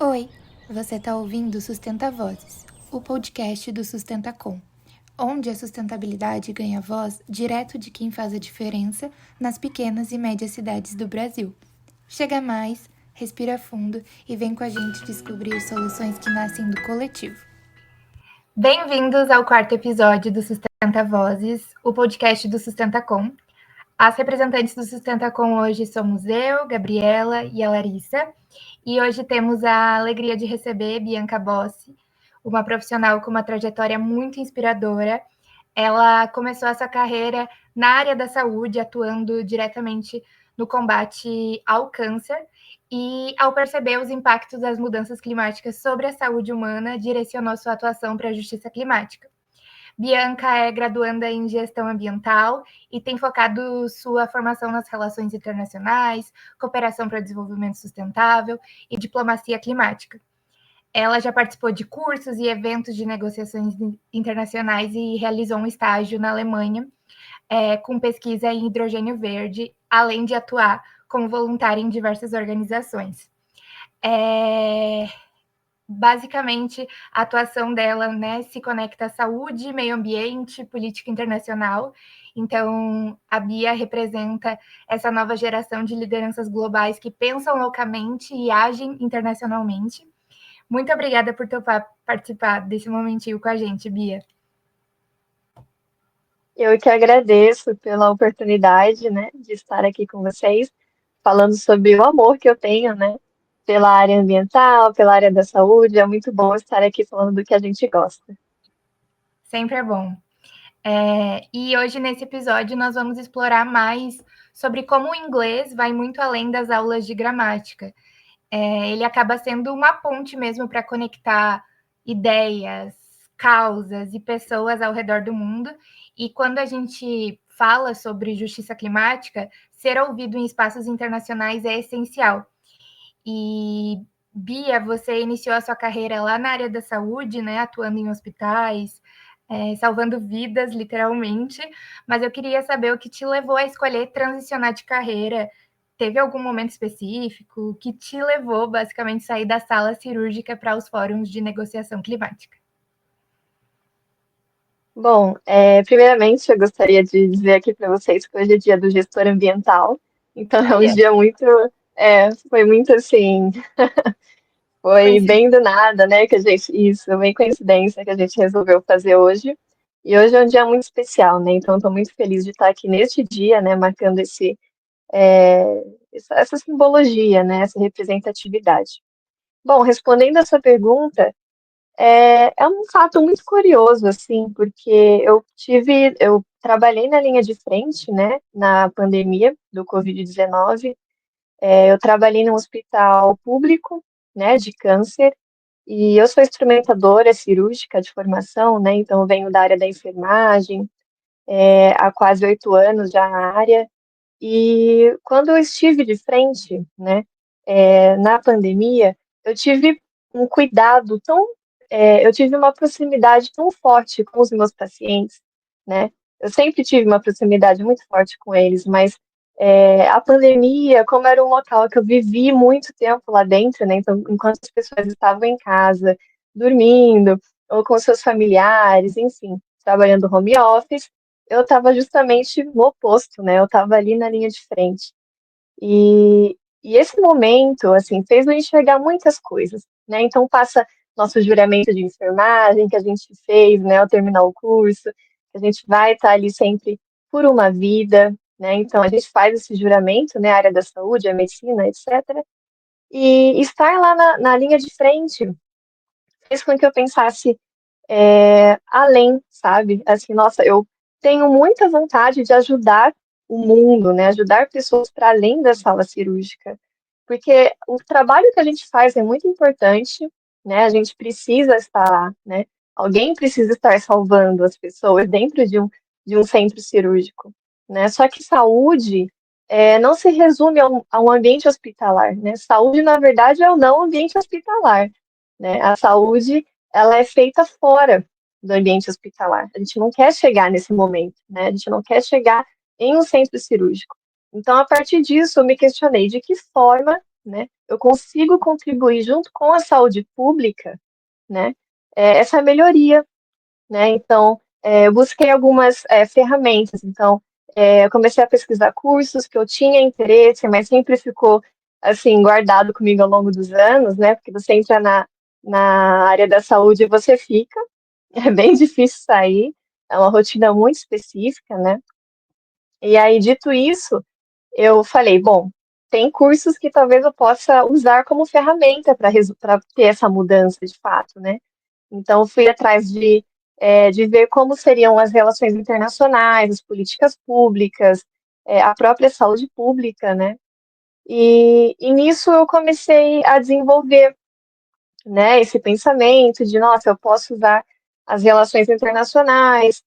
Oi, você está ouvindo Sustenta Vozes, o podcast do Sustentacom, onde a sustentabilidade ganha voz direto de quem faz a diferença nas pequenas e médias cidades do Brasil. Chega mais, respira fundo e vem com a gente descobrir soluções que nascem do coletivo. Bem-vindos ao quarto episódio do Sustenta Vozes, o podcast do Sustentacom. As representantes do Sustentacom hoje somos eu, Gabriela e a Larissa. E hoje temos a alegria de receber Bianca Bossi, uma profissional com uma trajetória muito inspiradora. Ela começou essa carreira na área da saúde, atuando diretamente no combate ao câncer, e ao perceber os impactos das mudanças climáticas sobre a saúde humana, direcionou sua atuação para a justiça climática. Bianca é graduanda em gestão ambiental e tem focado sua formação nas relações internacionais, cooperação para o desenvolvimento sustentável e diplomacia climática. Ela já participou de cursos e eventos de negociações internacionais e realizou um estágio na Alemanha com pesquisa em hidrogênio verde, além de atuar como voluntária em diversas organizações. Basicamente, a atuação dela, se conecta à saúde, meio ambiente, política internacional. Então, a Bia representa essa nova geração de lideranças globais que pensam localmente e agem internacionalmente. Muito obrigada por topar participar desse momentinho com a gente, Bia. Eu que agradeço pela oportunidade, de estar aqui com vocês, falando sobre o amor que eu tenho, pela área ambiental, pela área da saúde. É muito bom estar aqui falando do que a gente gosta. Sempre é bom. E hoje, nesse episódio, nós vamos explorar mais sobre como o inglês vai muito além das aulas de gramática. Ele acaba sendo uma ponte mesmo para conectar ideias, causas e pessoas ao redor do mundo. E quando a gente fala sobre justiça climática, ser ouvido em espaços internacionais é essencial. E, Bia, você iniciou a sua carreira lá na área da saúde, atuando em hospitais, salvando vidas, literalmente. Mas eu queria saber o que te levou a escolher transicionar de carreira. Teve algum momento específico que te levou, basicamente, a sair da sala cirúrgica para os fóruns de negociação climática? Bom, primeiramente eu gostaria de dizer aqui para vocês que hoje é dia do gestor ambiental, então é um Aí é, dia muito, foi muito assim, foi bem do nada, que a gente, isso, bem coincidência que a gente resolveu fazer hoje. E hoje é um dia muito especial, então estou muito feliz de estar aqui neste dia, marcando essa simbologia, essa representatividade. Bom, respondendo a sua pergunta, é um fato muito curioso, assim, porque eu trabalhei na linha de frente, na pandemia do Covid-19. Eu trabalhei num hospital público, de câncer, e eu sou instrumentadora cirúrgica de formação, então eu venho da área da enfermagem, há quase 8 anos já na área. E quando eu estive de frente, na pandemia, eu tive um cuidado tão, eu tive uma proximidade tão forte com os meus pacientes, né? Eu sempre tive uma proximidade muito forte com eles, mas a pandemia, como era um local que eu vivi muito tempo lá dentro, então, enquanto as pessoas estavam em casa, dormindo, ou com seus familiares, enfim, trabalhando home office, eu estava justamente no oposto, eu estava ali na linha de frente. E esse momento, assim, fez eu enxergar muitas coisas, Então passa nosso juramento de enfermagem que a gente fez, ao terminar o curso, que a gente vai estar ali sempre por uma vida, Então a gente faz esse juramento, a área da saúde, a medicina, etc. E estar lá na linha de frente fez com que eu pensasse além, sabe? Assim, nossa, eu tenho muita vontade de ajudar o mundo, Ajudar pessoas para além da sala cirúrgica, porque o trabalho que a gente faz é muito importante, A gente precisa estar lá, Alguém precisa estar salvando as pessoas dentro de um centro cirúrgico, Só que saúde não se resume a um ambiente hospitalar, Saúde, na verdade, é o não ambiente hospitalar, A saúde ela é feita fora do ambiente hospitalar. A gente não quer chegar nesse momento, A gente não quer chegar em um centro cirúrgico. Então, a partir disso, eu me questionei de que forma né? Eu consigo contribuir junto com a saúde pública, né? Essa melhoria, né? Então, eu busquei algumas ferramentas. Então, eu comecei a pesquisar cursos que eu tinha interesse, mas sempre ficou assim guardado comigo ao longo dos anos, né? Porque você entra na área da saúde e você fica, é bem difícil sair, é uma rotina muito específica, né? E aí, dito isso, eu falei, bom, tem cursos que talvez eu possa usar como ferramenta para ter essa mudança de fato, né? Então, eu fui atrás de ver como seriam as relações internacionais, as políticas públicas, a própria saúde pública, né? E nisso eu comecei a desenvolver, né, esse pensamento de, nossa, eu posso usar as relações internacionais,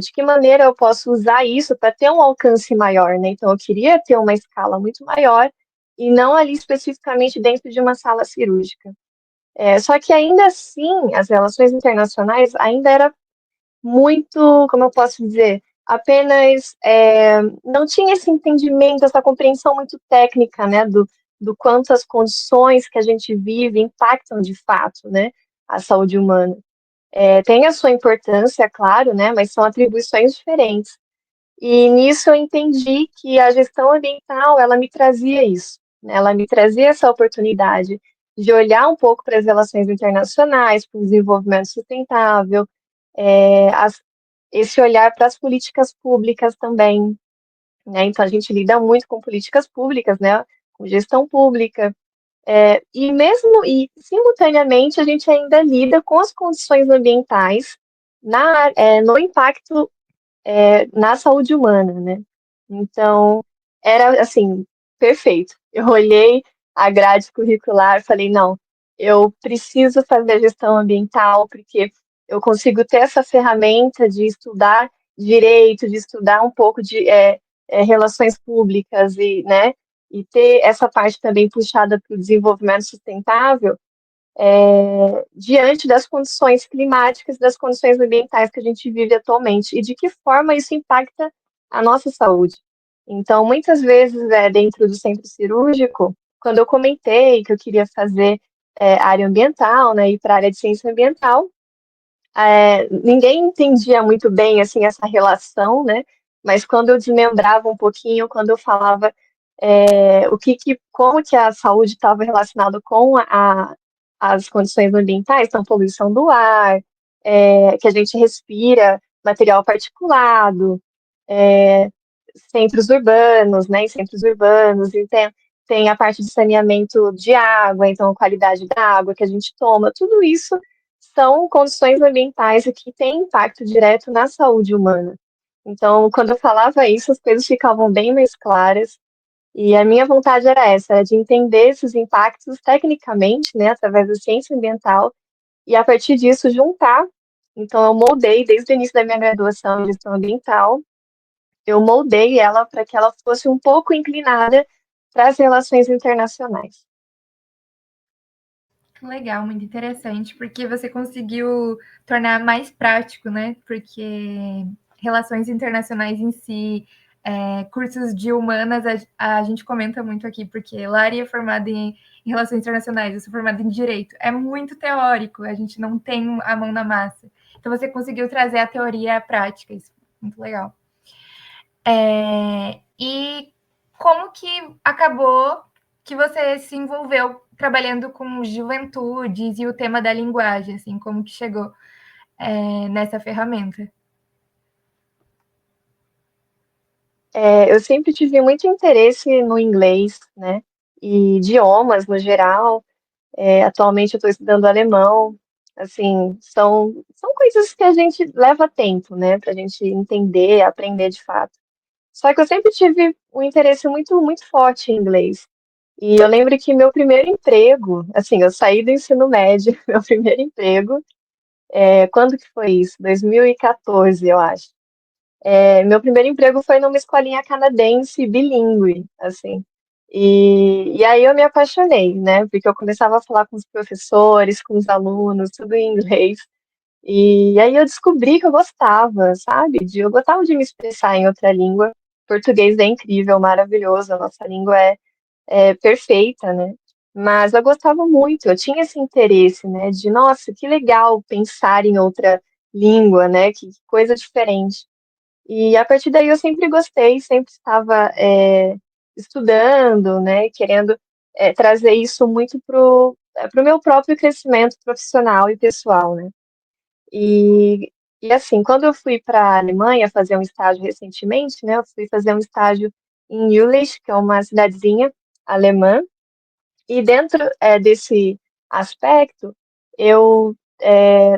de que maneira eu posso usar isso para ter um alcance maior, né? Então, eu queria ter uma escala muito maior e não ali especificamente dentro de uma sala cirúrgica. Só que ainda assim, as relações internacionais ainda era muito, como eu posso dizer, apenas não tinha esse entendimento, essa compreensão muito técnica, né, do quanto as condições que a gente vive impactam de fato, né, a saúde humana. Tem a sua importância, claro, né, mas são atribuições diferentes. E nisso eu entendi que a gestão ambiental, ela me trazia isso, né? Ela me trazia essa oportunidade de olhar um pouco para as relações internacionais, para o desenvolvimento sustentável, esse olhar para as políticas públicas também, né? Então a gente lida muito com políticas públicas, né? Com gestão pública, e simultaneamente a gente ainda lida com as condições ambientais no impacto na saúde humana, né? Então, era assim, perfeito. Eu olhei a grade curricular, falei, não, eu preciso fazer gestão ambiental, porque eu consigo ter essa ferramenta de estudar direito, de estudar um pouco de relações públicas e, né, e ter essa parte também puxada para o desenvolvimento sustentável, diante das condições climáticas, das condições ambientais que a gente vive atualmente e de que forma isso impacta a nossa saúde. Então, muitas vezes, dentro do centro cirúrgico, quando eu comentei que eu queria fazer área ambiental, né, ir para a área de ciência ambiental, ninguém entendia muito bem assim essa relação, né? Mas quando eu desmembrava um pouquinho, quando eu falava como que a saúde estava relacionada com as condições ambientais, então poluição do ar, que a gente respira, material particulado, é, centros urbanos, né? Em centros urbanos, e tem a parte de saneamento de água, então a qualidade da água que a gente toma, tudo isso são condições ambientais que têm impacto direto na saúde humana. Então, quando eu falava isso, as coisas ficavam bem mais claras, e a minha vontade era essa, era de entender esses impactos tecnicamente, né, através da ciência ambiental, e a partir disso juntar. Então, eu moldei desde o início da minha graduação em gestão ambiental, eu moldei ela para que ela fosse um pouco inclinada para as relações internacionais. Legal, muito interessante, porque você conseguiu tornar mais prático, né? Porque relações internacionais em si, cursos de humanas, a gente comenta muito aqui, porque Lari é formada em relações internacionais, eu sou formada em direito. É muito teórico, a gente não tem a mão na massa. Então você conseguiu trazer a teoria à prática, isso é muito legal. E como que acabou que você se envolveu trabalhando com juventudes e o tema da linguagem, assim, como que chegou nessa ferramenta? Eu sempre tive muito interesse no inglês, né? E idiomas no geral. Atualmente eu estou estudando alemão. Assim, são coisas que a gente leva tempo, né? Para a gente entender, aprender de fato. Só que eu sempre tive um interesse muito, muito forte em inglês. E eu lembro que meu primeiro emprego, assim, eu saí do ensino médio, meu primeiro emprego, quando que foi isso? 2014, eu acho. Meu primeiro emprego foi numa escolinha canadense bilíngue, assim. E aí eu me apaixonei, né? Porque eu começava a falar com os professores, com os alunos, tudo em inglês. E aí eu descobri que eu gostava, sabe? Eu gostava de me expressar em outra língua. Português é incrível, maravilhoso, a nossa língua perfeita, né? Mas eu gostava muito, eu tinha esse interesse, né? De, nossa, que legal pensar em outra língua, né? Que coisa diferente. E a partir daí eu sempre gostei, sempre estava estudando, né? Querendo trazer isso muito pro meu próprio crescimento profissional e pessoal, né? E assim, quando eu fui para a Alemanha fazer um estágio recentemente, né? Eu fui fazer um estágio em Jülich, que é uma cidadezinha alemã, e dentro desse aspecto, eu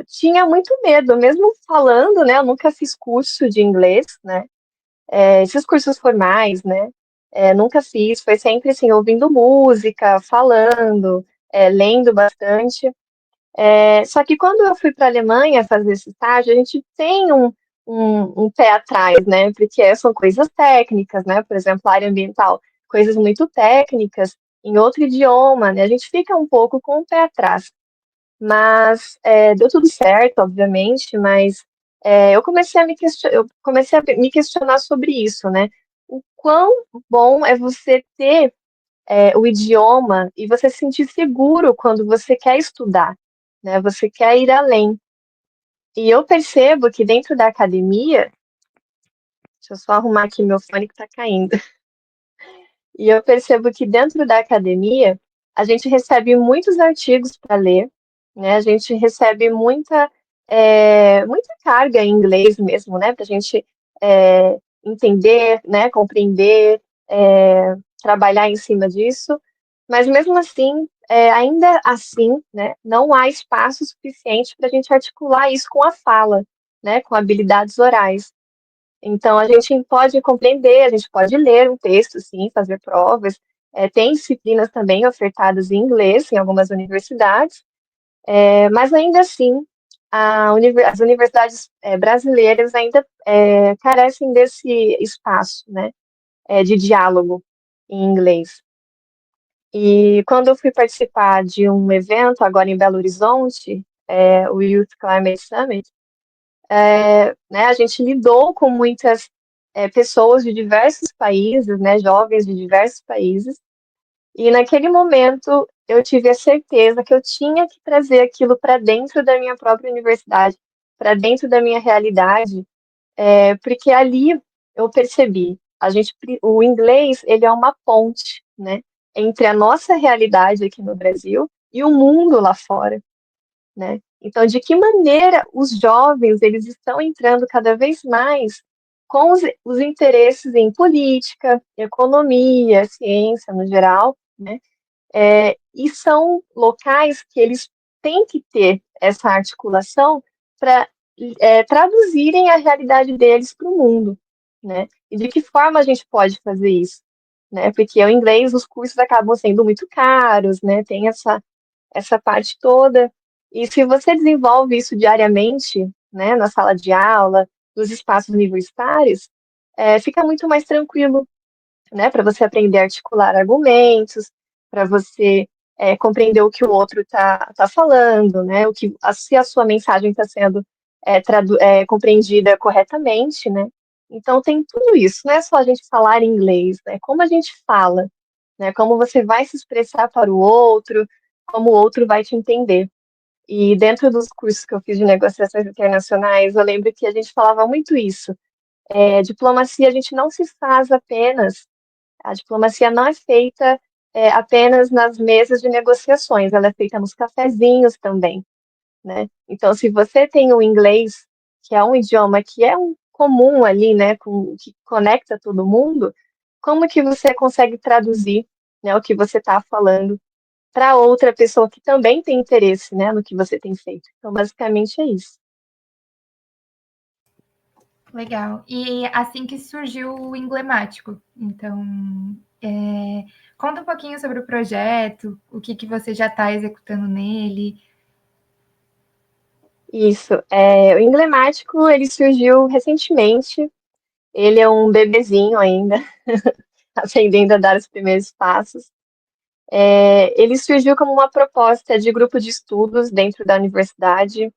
tinha muito medo, mesmo falando, né? Eu nunca fiz curso de inglês, né? Esses cursos formais, né? Nunca fiz, foi sempre assim, ouvindo música, falando, lendo bastante. Só que quando eu fui para a Alemanha fazer esse estágio, a gente tem um pé atrás, né? Porque são coisas técnicas, né? Por exemplo, a área ambiental, coisas muito técnicas, em outro idioma, né? A gente fica um pouco com o pé atrás. Mas deu tudo certo, obviamente, mas eu comecei a me questionar sobre isso, né? O quão bom é você ter o idioma e você se sentir seguro quando você quer estudar, né? Você quer ir além. E eu percebo que dentro da academia, deixa eu só arrumar aqui meu fone que tá caindo. E eu percebo que dentro da academia, a gente recebe muitos artigos para ler, né? A gente recebe muita carga em inglês mesmo, né? Para a gente entender, né? Compreender, trabalhar em cima disso. Mas mesmo assim, ainda assim, né? Não há espaço suficiente para a gente articular isso com a fala, né? Com habilidades orais. Então, a gente pode compreender, a gente pode ler um texto, sim, fazer provas. Tem disciplinas também ofertadas em inglês em algumas universidades, mas ainda assim, as universidades brasileiras ainda carecem desse espaço, né, de diálogo em inglês. E quando eu fui participar de um evento agora em Belo Horizonte, o Youth Climate Summit, né, a gente lidou com muitas pessoas de diversos países, né, jovens de diversos países, e naquele momento eu tive a certeza que eu tinha que trazer aquilo para dentro da minha própria universidade, para dentro da minha realidade, porque ali eu percebi, o inglês ele é uma ponte, né, entre a nossa realidade aqui no Brasil e o mundo lá fora, né? Então, de que maneira os jovens eles estão entrando cada vez mais com os interesses em política, economia, ciência no geral, né? E são locais que eles têm que ter essa articulação para traduzirem a realidade deles para o mundo, né? E de que forma a gente pode fazer isso, né? Porque o inglês, os cursos acabam sendo muito caros, né? Tem essa parte toda. E se você desenvolve isso diariamente, né, na sala de aula, nos espaços universitários, fica muito mais tranquilo, né, para você aprender a articular argumentos, para você compreender o que o outro tá falando, né, se a sua mensagem está sendo compreendida corretamente, né. Então tem tudo isso, não é só a gente falar inglês, né, como a gente fala, né, como você vai se expressar para o outro, como o outro vai te entender. E dentro dos cursos que eu fiz de negociações internacionais, eu lembro que a gente falava muito isso. Diplomacia a gente não se faz apenas, a diplomacia não é feita apenas nas mesas de negociações, ela é feita nos cafezinhos também, né? Então, se você tem o inglês, que é um idioma que é um comum ali, né, que conecta todo mundo, como que você consegue traduzir, né, o que você está falando para outra pessoa que também tem interesse, né, no que você tem feito. Então, basicamente é isso. Legal. E assim que surgiu o Emblemático. Então, conta um pouquinho sobre o projeto, o que você já está executando nele. Isso. O emblemático, ele surgiu recentemente. Ele é um bebezinho ainda, aprendendo a dar os primeiros passos. Ele surgiu como uma proposta de grupo de estudos dentro da universidade.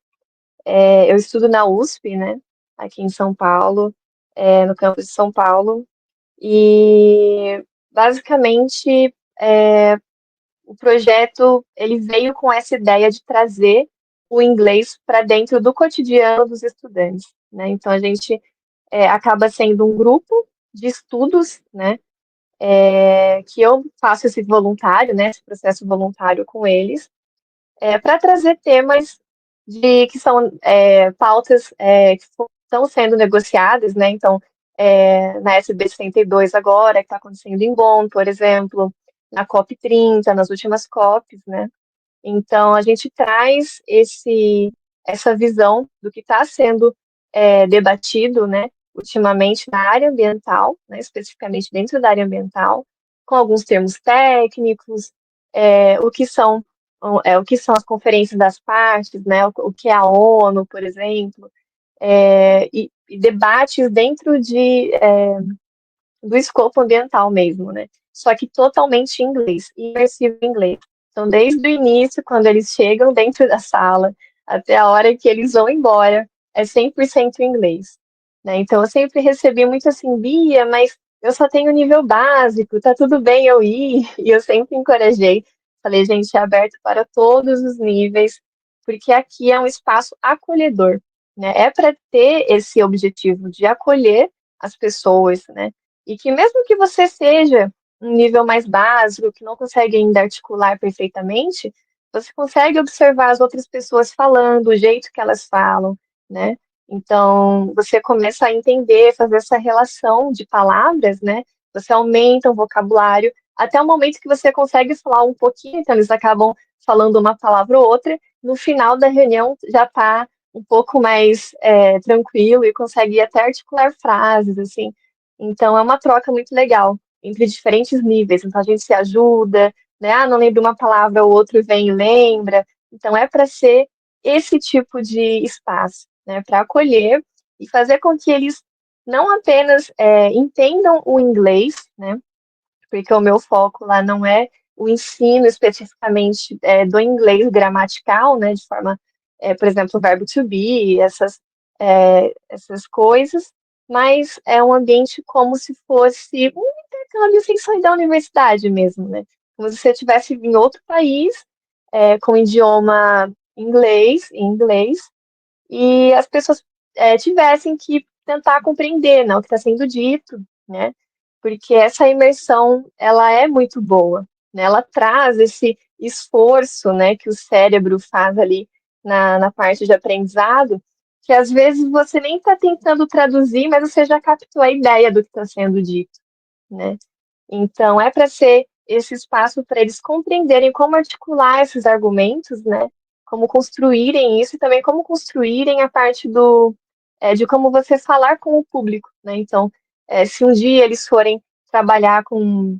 Eu estudo na USP, né, aqui em São Paulo, no campus de São Paulo. E basicamente o projeto ele veio com essa ideia de trazer o inglês para dentro do cotidiano dos estudantes, né? Então a gente acaba sendo um grupo de estudos, né? Que eu faço esse voluntário, né? Esse processo voluntário com eles, para trazer temas que são pautas que estão sendo negociadas, né? Então, na SB 62 agora, que está acontecendo em Bonn, por exemplo, na COP 30, nas últimas COPs, né? Então, a gente traz essa visão do que está sendo debatido, né, ultimamente na área ambiental, né, especificamente dentro da área ambiental, com alguns termos técnicos, o que são o que são as conferências das partes, né, o que é a ONU, por exemplo, e debates dentro do escopo ambiental mesmo, né? Só que totalmente em inglês, imersivo em inglês. Então, desde o início, quando eles chegam dentro da sala, até a hora que eles vão embora, é 100% em inglês, né? Então, eu sempre recebi muito assim, Bia, mas eu só tenho nível básico, tá tudo bem eu ir? E eu sempre encorajei, falei, gente, é aberto para todos os níveis, porque aqui é um espaço acolhedor, né? É para ter esse objetivo de acolher as pessoas, né? E que mesmo que você seja um nível mais básico, que não consegue ainda articular perfeitamente, você consegue observar as outras pessoas falando, o jeito que elas falam, né? Então, você começa a entender, fazer essa relação de palavras, né? Você aumenta o vocabulário, até o momento que você consegue falar um pouquinho, então eles acabam falando uma palavra ou outra, no final da reunião já está um pouco mais tranquilo e consegue até articular frases, assim. Então, é uma troca muito legal entre diferentes níveis. Então, a gente se ajuda, né? Ah, não lembro uma palavra, o outro vem e lembra. Então, é para ser esse tipo de espaço, né? Para acolher e fazer com que eles não apenas entendam o inglês, né? Porque o meu foco lá não é o ensino especificamente do inglês gramatical, né? De forma, por exemplo, o verbo to be, essas coisas, mas é um ambiente como se fosse um intercâmbio sem sair da universidade mesmo, né? Como se você estivesse em outro país, com idioma inglês, em inglês, e as pessoas tivessem que tentar compreender, né, o que está sendo dito, né? Porque essa imersão, ela é muito boa, né? Ela traz esse esforço, né, que o cérebro faz ali na parte de aprendizado, que às vezes você nem está tentando traduzir, mas você já captou a ideia do que está sendo dito, né? Então, é para ser esse espaço para eles compreenderem como articular esses argumentos, né? Como construírem isso e também como construírem a parte de como você falar com o público, né? Então, se um dia eles forem trabalhar com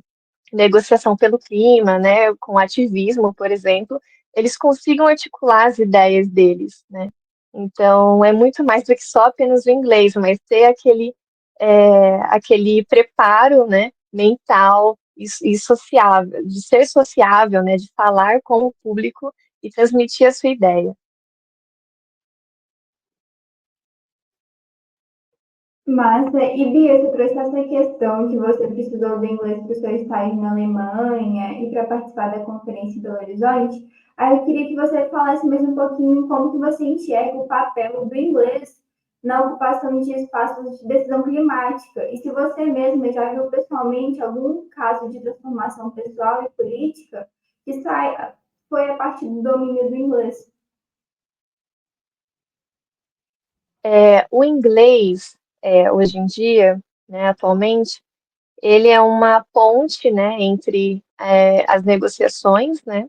negociação pelo clima, né? Com ativismo, por exemplo, eles consigam articular as ideias deles, né? Então, é muito mais do que só apenas o inglês, mas ter aquele preparo, né, mental e sociável, de ser sociável, né, de falar com o público e transmitir a sua ideia. Massa. E Bia, você trouxe essa questão que você precisou do inglês para o seu estágio na Alemanha e para participar da conferência em Belo Horizonte. Aí eu queria que você falasse mais um pouquinho como que você enxerga o papel do inglês na ocupação de espaços de decisão climática. E se você mesma já viu pessoalmente algum caso de transformação pessoal e política foi a partir do domínio do inglês. O inglês, hoje em dia, né, atualmente, ele é uma ponte, né, entre as negociações, né,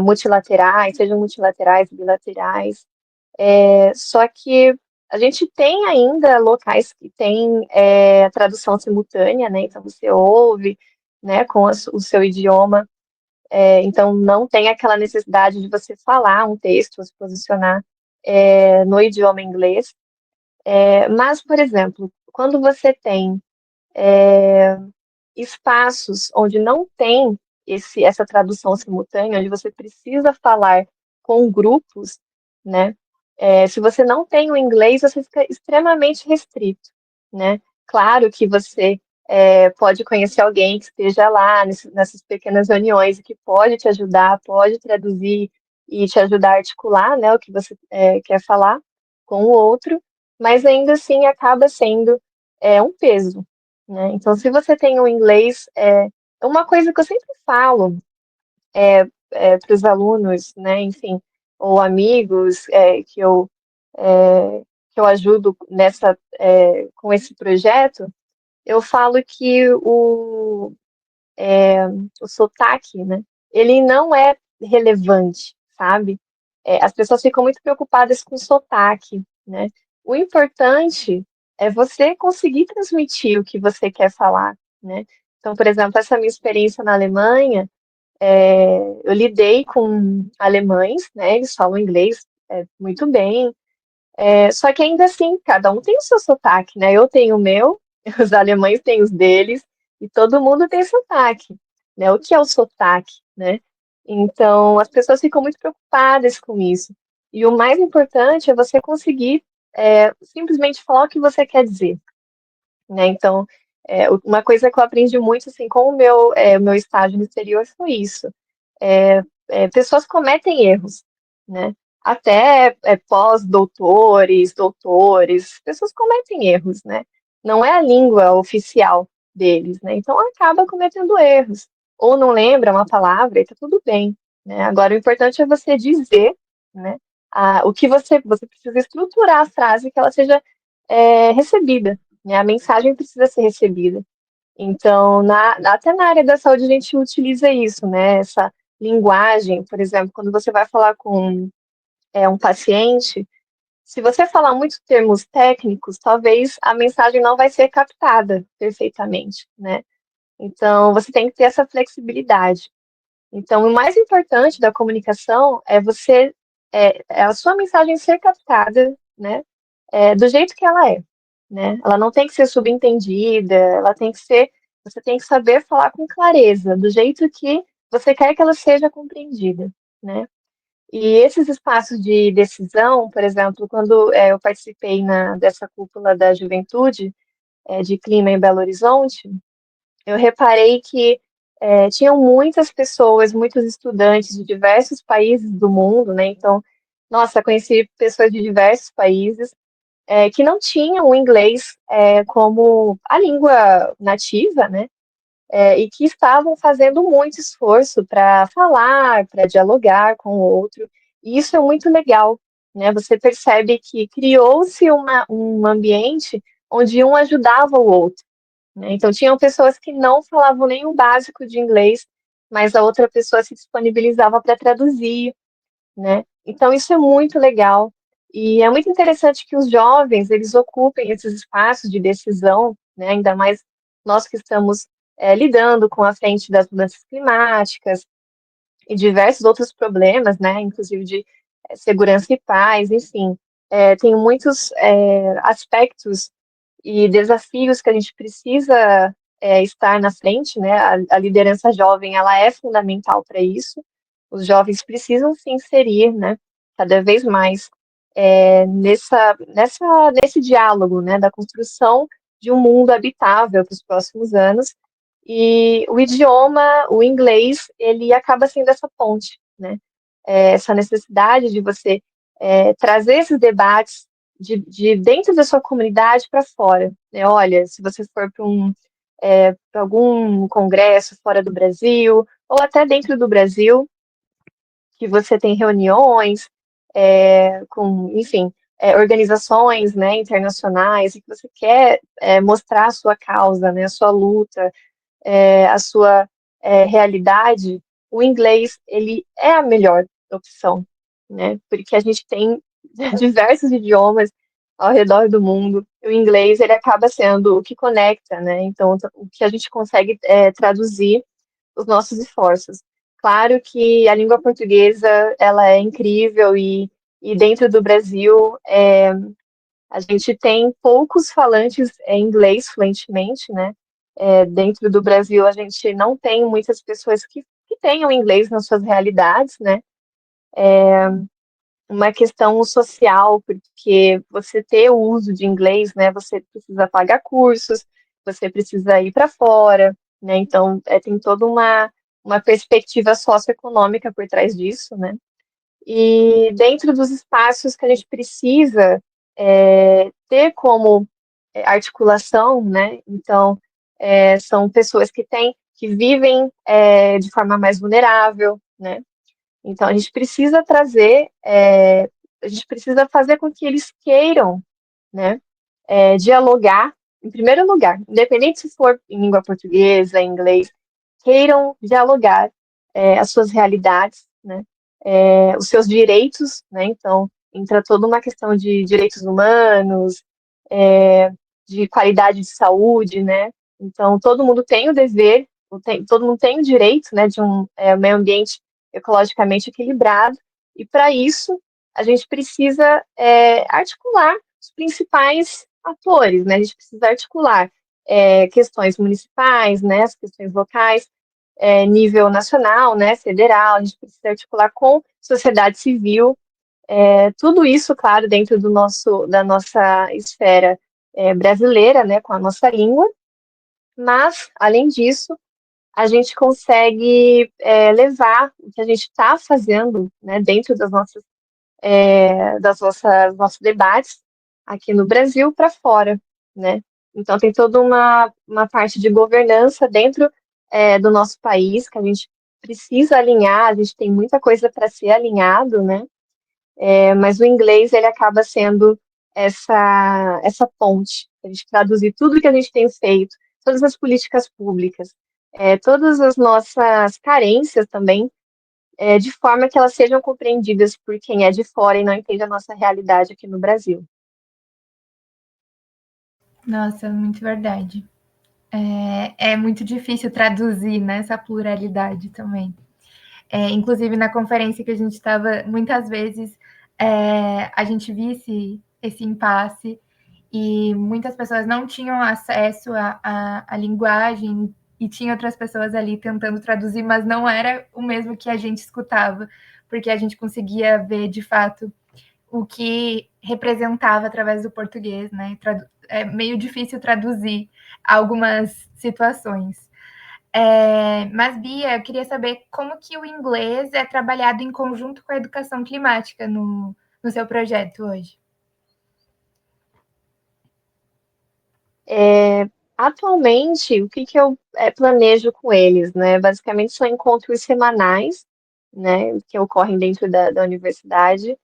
multilaterais, sejam multilaterais, bilaterais. Só que a gente tem ainda locais que tem tradução simultânea, né? Então você ouve, né, com o seu idioma. Então não tem aquela necessidade de você falar um texto, se posicionar no idioma inglês. Mas, por exemplo, quando você tem espaços onde não tem essa tradução simultânea, onde você precisa falar com grupos, né? Se você não tem o inglês, você fica extremamente restrito, né? Claro que você pode conhecer alguém que esteja lá nessas pequenas reuniões e que pode te ajudar, pode traduzir e te ajudar a articular, né, o que você quer falar com o outro, mas ainda assim acaba sendo um peso, né? Então, se você tem o inglês, uma coisa que eu sempre falo para os alunos, né, enfim, ou amigos que eu ajudo com esse projeto, eu falo que o sotaque, né, ele não é relevante, sabe? As pessoas ficam muito preocupadas com o sotaque, né? O importante é você conseguir transmitir o que você quer falar, né? Então, por exemplo, essa minha experiência na Alemanha, eu lidei com alemães, né? Eles falam inglês muito bem, só que ainda assim, cada um tem o seu sotaque, né? Eu tenho o meu, os alemães têm os deles, e todo mundo tem sotaque, né? O que é o sotaque, né? Então, as pessoas ficam muito preocupadas com isso. E o mais importante é você conseguir simplesmente falar o que você quer dizer, né? Então, uma coisa que eu aprendi muito, assim, com o meu estágio no exterior foi isso. Pessoas cometem erros, né? Até pós-doutores, doutores, pessoas cometem erros, né? Não é a língua oficial deles, né? Então acaba cometendo erros. Ou não lembra uma palavra e tá tudo bem, né? Agora o importante é você dizer, né? O que você precisa estruturar a frase que ela seja recebida, né? A mensagem precisa ser recebida. Então, até na área da saúde a gente utiliza isso, né? Essa linguagem, por exemplo, quando você vai falar com um paciente, se você falar muitos termos técnicos, talvez a mensagem não vai ser captada perfeitamente, né? Então, você tem que ter essa flexibilidade. Então, o mais importante da comunicação é é a sua mensagem ser captada, né? Do jeito que ela é, né? Ela não tem que ser subentendida, ela tem que ser, você tem que saber falar com clareza, do jeito que você quer que ela seja compreendida, né? E esses espaços de decisão, por exemplo, quando eu participei dessa cúpula da juventude, de clima em Belo Horizonte, eu reparei que tinham muitas pessoas, muitos estudantes de diversos países do mundo, né? Então, nossa, conheci pessoas de diversos países, que não tinham o inglês como a língua nativa, né? E que estavam fazendo muito esforço para falar, para dialogar com o outro. E isso é muito legal, né? Você percebe que criou-se um ambiente onde um ajudava o outro, né? Então, tinham pessoas que não falavam nem o básico de inglês, mas a outra pessoa se disponibilizava para traduzir, né? Então isso é muito legal e é muito interessante que os jovens eles ocupem esses espaços de decisão, né? Ainda mais nós que estamos lidando com a frente das mudanças climáticas e diversos outros problemas, né? Inclusive de segurança e paz, enfim, tem muitos aspectos e desafios que a gente precisa estar na frente, né? A liderança jovem ela é fundamental para isso. Os jovens precisam se inserir, né? Cada vez mais nesse diálogo, né? Da construção de um mundo habitável para os próximos anos. E o idioma, o inglês, ele acaba sendo essa ponte, né? Essa necessidade de você trazer esses debates de dentro da sua comunidade para fora, né? Olha, se você for para algum congresso fora do Brasil, ou até dentro do Brasil, que você tem reuniões enfim, organizações, né, internacionais, e que você quer mostrar a sua causa, né, a sua luta, a sua realidade, o inglês, ele é a melhor opção, né, porque a gente tem diversos idiomas ao redor do mundo, o inglês, ele acaba sendo o que conecta, né, então, o que a gente consegue traduzir os nossos esforços. Claro que a língua portuguesa, ela é incrível e dentro do Brasil, a gente tem poucos falantes em inglês fluentemente, né? Dentro do Brasil, a gente não tem muitas pessoas que tenham inglês nas suas realidades, né? Uma questão social, porque você ter o uso de inglês, né? Você precisa pagar cursos, você precisa ir para fora, né? Então, tem toda uma perspectiva socioeconômica por trás disso, né? E dentro dos espaços que a gente precisa ter como articulação, né? Então, são pessoas que vivem de forma mais vulnerável, né? Então, a gente precisa fazer com que eles queiram, né? Dialogar, em primeiro lugar, independente se for em língua portuguesa, em inglês, queiram dialogar as suas realidades, né? Os seus direitos, né? Então, entra toda uma questão de direitos humanos, de qualidade de saúde, né? Então, todo mundo tem o dever, todo mundo tem o direito, né, de um meio ambiente ecologicamente equilibrado, e para isso a gente precisa articular os principais atores, né? A gente precisa articular questões municipais, né, as questões locais, nível nacional, né, federal, a gente precisa articular com sociedade civil, tudo isso, claro, dentro da nossa esfera brasileira, né, com a nossa língua, mas, além disso, a gente consegue levar o que a gente está fazendo, né, dentro nossos debates aqui no Brasil para fora, né? Então, tem toda uma parte de governança dentro do nosso país que a gente precisa alinhar, a gente tem muita coisa para ser alinhado, né? Mas o inglês, ele acaba sendo essa ponte, a gente traduzir tudo que a gente tem feito, todas as políticas públicas, todas as nossas carências também, de forma que elas sejam compreendidas por quem é de fora e não entende a nossa realidade aqui no Brasil. Nossa, muito verdade. É muito difícil traduzir, né, essa pluralidade também. Inclusive, na conferência que a gente estava, muitas vezes a gente via esse impasse e muitas pessoas não tinham acesso à linguagem e tinha outras pessoas ali tentando traduzir, mas não era o mesmo que a gente escutava, porque a gente conseguia ver, de fato, o que representava através do português, né? É meio difícil traduzir algumas situações. Mas, Bia, eu queria saber como que o inglês é trabalhado em conjunto com a educação climática no seu projeto hoje. Atualmente, o que eu planejo com eles, né? Basicamente são encontros semanais, né, que ocorrem dentro da universidade.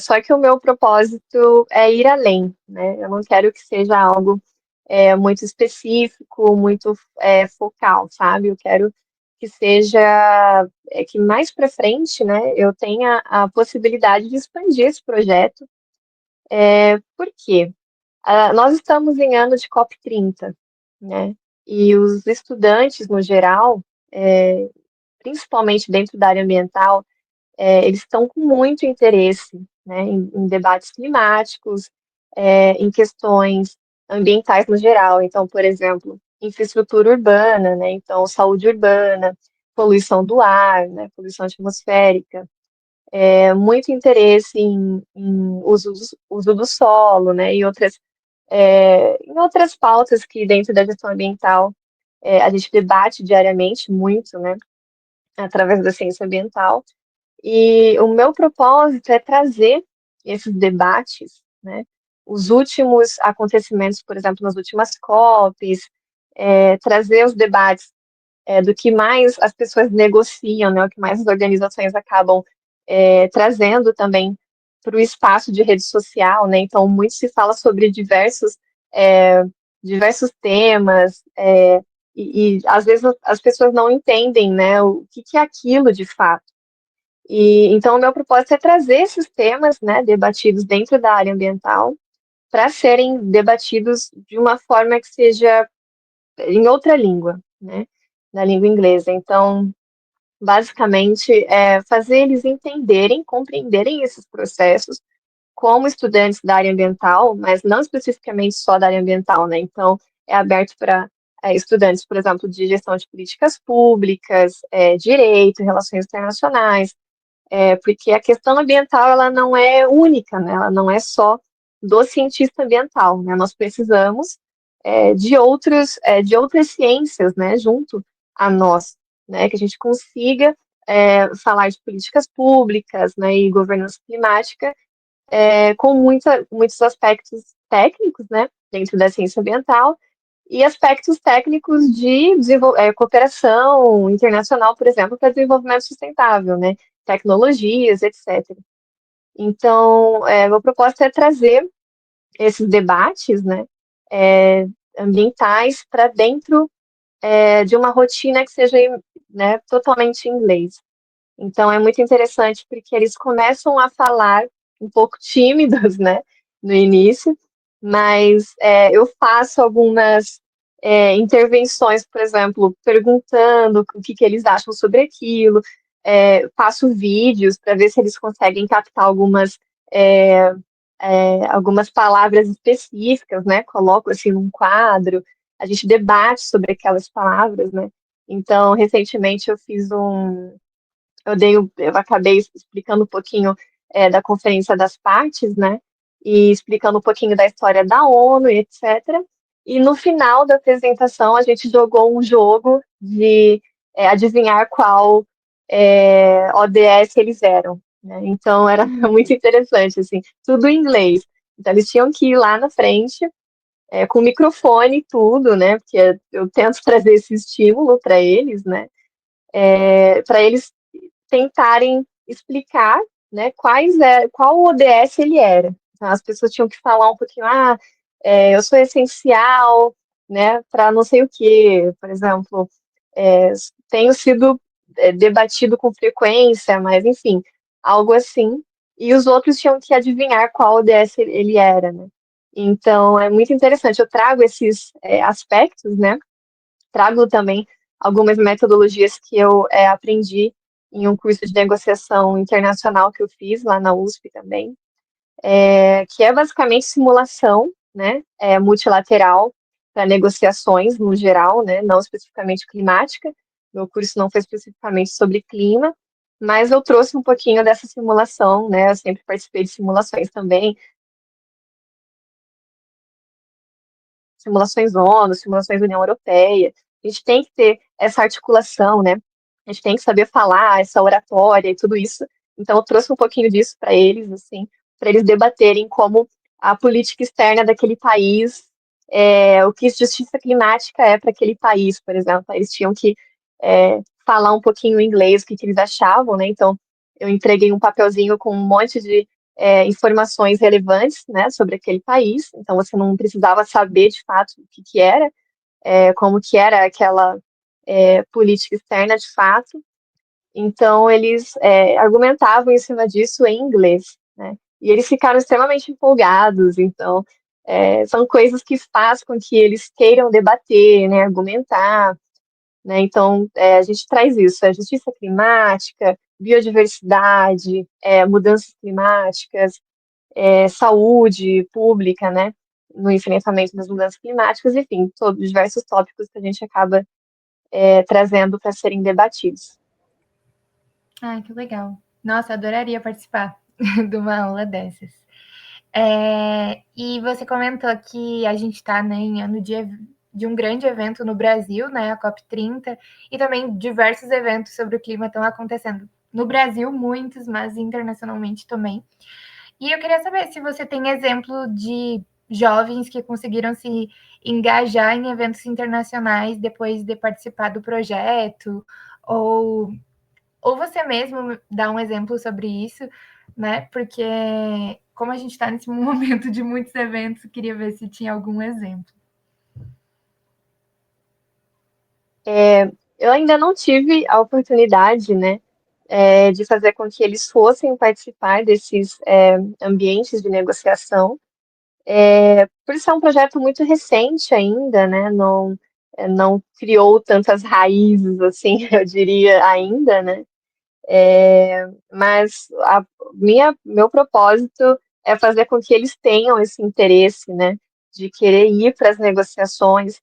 Só que o meu propósito é ir além, né? Eu não quero que seja algo muito específico, muito focal, sabe? Eu quero que seja que mais para frente, né, eu tenha a possibilidade de expandir esse projeto. Por quê? Nós estamos em ano de COP30, né? E os estudantes, no geral, principalmente dentro da área ambiental, eles estão com muito interesse, né, em debates climáticos, em questões ambientais no geral. Então, por exemplo, infraestrutura urbana, né? Então, saúde urbana, poluição do ar, né? Poluição atmosférica, muito interesse em uso do solo, né? Em outras pautas que dentro da gestão ambiental a gente debate diariamente muito, né? Através da ciência ambiental. E o meu propósito é trazer esses debates, né? Os últimos acontecimentos, por exemplo, nas últimas COPs, trazer os debates do que mais as pessoas negociam, né? O que mais as organizações acabam trazendo também para o espaço de rede social, né? Então, muito se fala sobre diversos temas, e às vezes as pessoas não entendem, né? O que é aquilo de fato. E então o meu propósito é trazer esses temas, né, debatidos dentro da área ambiental, para serem debatidos de uma forma que seja em outra língua, né, na língua inglesa. Então, basicamente, fazer eles entenderem, compreenderem esses processos como estudantes da área ambiental, mas não especificamente só da área ambiental, né? Então, é aberto para estudantes, por exemplo, de gestão de políticas públicas, direito, relações internacionais, porque a questão ambiental ela não é única, né? Ela não é só do cientista ambiental, né? Nós precisamos de outras ciências, né, junto a nós, né, que a gente consiga falar de políticas públicas, né, e governança climática com muitos aspectos técnicos, né, dentro da ciência ambiental, e aspectos técnicos de cooperação internacional, por exemplo, para desenvolvimento sustentável, né, tecnologias, etc. Então, meu propósito é trazer esses debates, né, é, ambientais para dentro de uma rotina que seja, né, totalmente em inglês. Então é muito interessante porque eles começam a falar um pouco tímidos, né, no início, mas eu faço algumas intervenções, por exemplo, perguntando o que eles acham sobre aquilo, faço vídeos para ver se eles conseguem captar é, algumas palavras específicas, né, coloco assim num quadro, a gente debate sobre aquelas palavras, né. Então, recentemente eu acabei explicando um pouquinho da Conferência das Partes, né? E explicando um pouquinho da história da ONU e etc. E no final da apresentação, a gente jogou um jogo de adivinhar qual ODS eles eram, né? Então, era muito interessante, assim, tudo em inglês. Então, eles tinham que ir lá na frente, com microfone e tudo, né? Porque eu tento trazer esse estímulo para eles, né? Para eles tentarem explicar, né, qual ODS ele era. Então, as pessoas tinham que falar um pouquinho, eu sou essencial, né, para não sei o quê, por exemplo, tenho sido debatido com frequência, mas enfim, algo assim. E os outros tinham que adivinhar qual ODS ele era, né? Então, é muito interessante. Eu trago esses aspectos, né? Trago também algumas metodologias que eu aprendi em um curso de negociação internacional que eu fiz lá na USP também, que é basicamente simulação, né, multilateral para negociações no geral, né, não especificamente climática. Meu curso não foi especificamente sobre clima, mas eu trouxe um pouquinho dessa simulação, né, eu sempre participei de simulações também, simulações ONU, simulações União Europeia. A gente tem que ter essa articulação, né? A gente tem que saber falar, essa oratória e tudo isso. Então, eu trouxe um pouquinho disso para eles, assim, para eles debaterem como a política externa daquele país, o que justiça climática é para aquele país, por exemplo. Eles tinham que falar um pouquinho em inglês, o que eles achavam, né? Então, eu entreguei um papelzinho com um monte de informações relevantes, né, sobre aquele país. Então, você não precisava saber de fato o que era, como que era aquela política externa de fato. Então, eles argumentavam em cima disso em inglês, né? E eles ficaram extremamente empolgados. Então, são coisas que fazem com que eles queiram debater, né, argumentar, né? Então, a gente traz isso, a justiça climática, biodiversidade, mudanças climáticas, saúde pública, né, no enfrentamento das mudanças climáticas, enfim, todos diversos tópicos que a gente acaba trazendo para serem debatidos. Ai, que legal. Nossa, adoraria participar de uma aula dessas. E você comentou que a gente está, né, em ano de um grande evento no Brasil, né, a COP30, e também diversos eventos sobre o clima estão acontecendo. No Brasil, muitos, mas internacionalmente também. E eu queria saber se você tem exemplo de jovens que conseguiram se engajar em eventos internacionais depois de participar do projeto, ou, ou você mesmo dá um exemplo sobre isso, né? Porque como a gente está nesse momento de muitos eventos, queria ver se tinha algum exemplo. Eu ainda não tive a oportunidade, né, de fazer com que eles fossem participar desses ambientes de negociação, por ser um projeto muito recente ainda, né, não criou tantas raízes, assim, eu diria ainda, né, mas meu propósito é fazer com que eles tenham esse interesse, né, de querer ir para as negociações,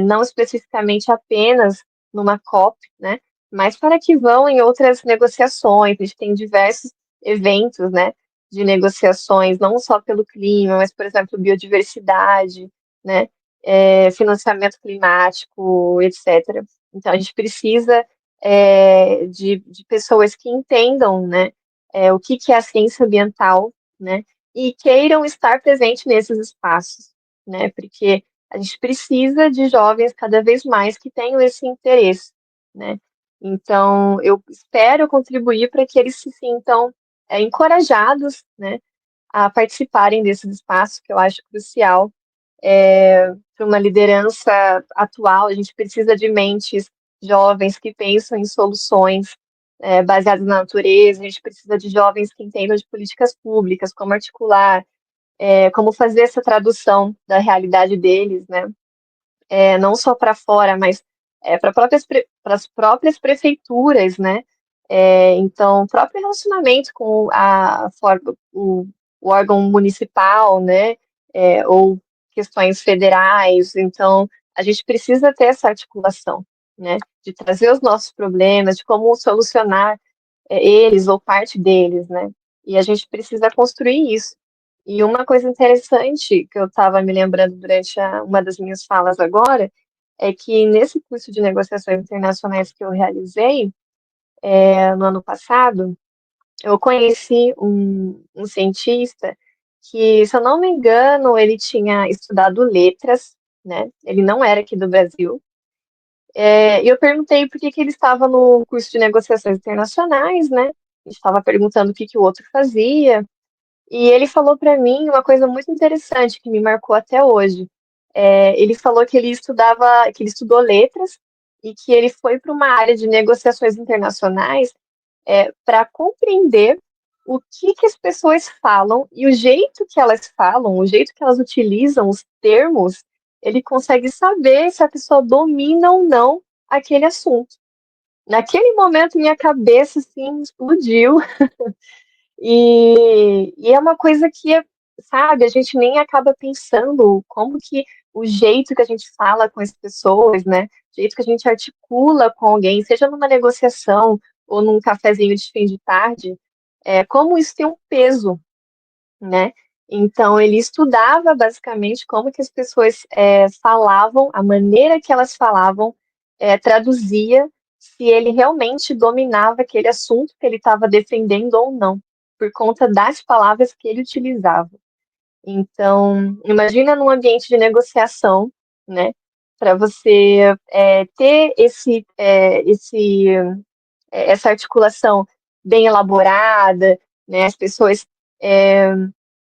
não especificamente apenas numa COP, né, mas para que vão em outras negociações. A gente tem diversos eventos, né, de negociações, não só pelo clima, mas, por exemplo, biodiversidade, né, financiamento climático, etc. Então, a gente precisa de pessoas que entendam, né, o que que é a ciência ambiental, né, e queiram estar presente nesses espaços, né, porque a gente precisa de jovens cada vez mais que tenham esse interesse, né. Então, eu espero contribuir para que eles se sintam encorajados, né, a participarem desses espaços, que eu acho crucial para uma liderança atual. A gente precisa de mentes jovens que pensam em soluções baseadas na natureza. A gente precisa de jovens que entendam de políticas públicas, como articular, como fazer essa tradução da realidade deles, né? Não só para fora, mas para as próprias prefeituras, né? Então, o próprio relacionamento com o órgão municipal, né? Ou questões federais. Então, a gente precisa ter essa articulação, né? De trazer os nossos problemas, de como solucionar eles ou parte deles, né? E a gente precisa construir isso. E uma coisa interessante que eu estava me lembrando durante uma das minhas falas agora é que nesse curso de negociações internacionais que eu realizei no ano passado, eu conheci um cientista que, se eu não me engano, ele tinha estudado letras, né? Ele não era aqui do Brasil. E eu perguntei por que que ele estava no curso de negociações internacionais, né? A gente estava perguntando o que que o outro fazia. E ele falou para mim uma coisa muito interessante que me marcou até hoje. Ele falou que que ele estudou letras e que ele foi para uma área de negociações internacionais para compreender o que que as pessoas falam e o jeito que elas falam, o jeito que elas utilizam os termos, ele consegue saber se a pessoa domina ou não aquele assunto. Naquele momento, minha cabeça assim explodiu e é uma coisa que, sabe, a gente nem acaba pensando como que o jeito que a gente fala com as pessoas, né, o jeito que a gente articula com alguém, seja numa negociação ou num cafezinho de fim de tarde, como isso tem um peso, né? Então, ele estudava basicamente como que as pessoas falavam, a maneira que elas falavam, traduzia se ele realmente dominava aquele assunto que ele estava defendendo ou não, por conta das palavras que ele utilizava. Então, imagina num ambiente de negociação, né, para você ter essa articulação bem elaborada, né, as pessoas é,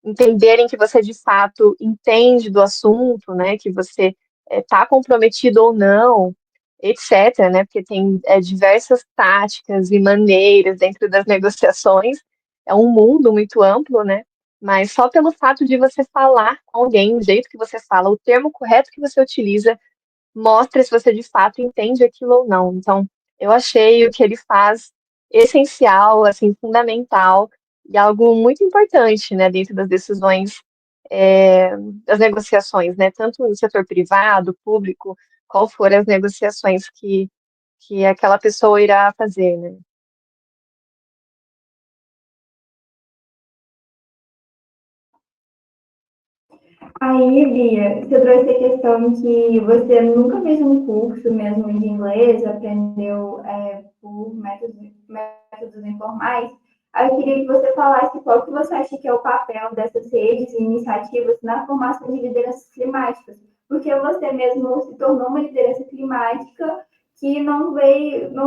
entenderem que você de fato entende do assunto, né, que você está comprometido ou não, etc., né, porque tem diversas táticas e maneiras dentro das negociações, é um mundo muito amplo, né, mas só pelo fato de você falar com alguém, o jeito que você fala, o termo correto que você utiliza, mostra se você de fato entende aquilo ou não. Então, eu achei o que ele faz essencial, assim, fundamental e algo muito importante, né, dentro das decisões, das negociações, né, tanto no setor privado, público, qual for as negociações que aquela pessoa irá fazer, né. Aí, Bia, você trouxe a questão que você nunca fez um curso mesmo de inglês, aprendeu por métodos informais. Aí eu queria que você falasse qual que você acha que é o papel dessas redes e iniciativas na formação de lideranças climáticas, porque você mesmo se tornou uma liderança climática que não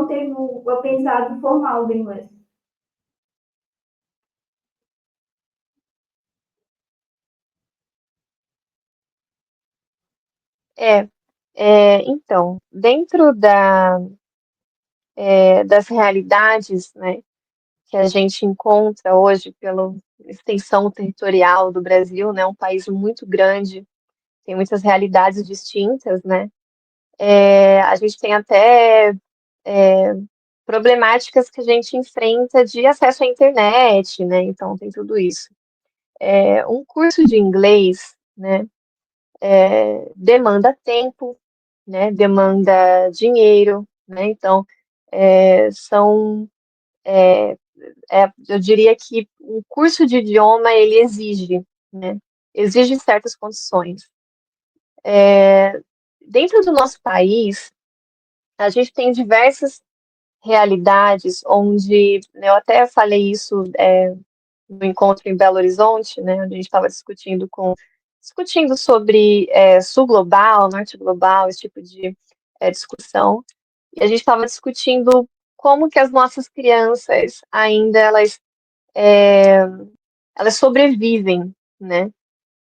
teve o aprendizado formal do inglês. É, então, dentro das realidades, né, que a gente encontra hoje pela extensão territorial do Brasil, né, um país muito grande, tem muitas realidades distintas, né, a gente tem até problemáticas que a gente enfrenta de acesso à internet, né, então tem tudo isso. Um curso de inglês, né, demanda tempo, né, demanda dinheiro, né, então são eu diria que um curso de idioma ele exige, né? Exige certas condições. Dentro do nosso país, a gente tem diversas realidades onde, né, eu até falei isso no encontro em Belo Horizonte, né, onde a gente estava discutindo sobre sul global, norte global, esse tipo de discussão, e a gente estava discutindo como que as nossas crianças ainda elas sobrevivem, né?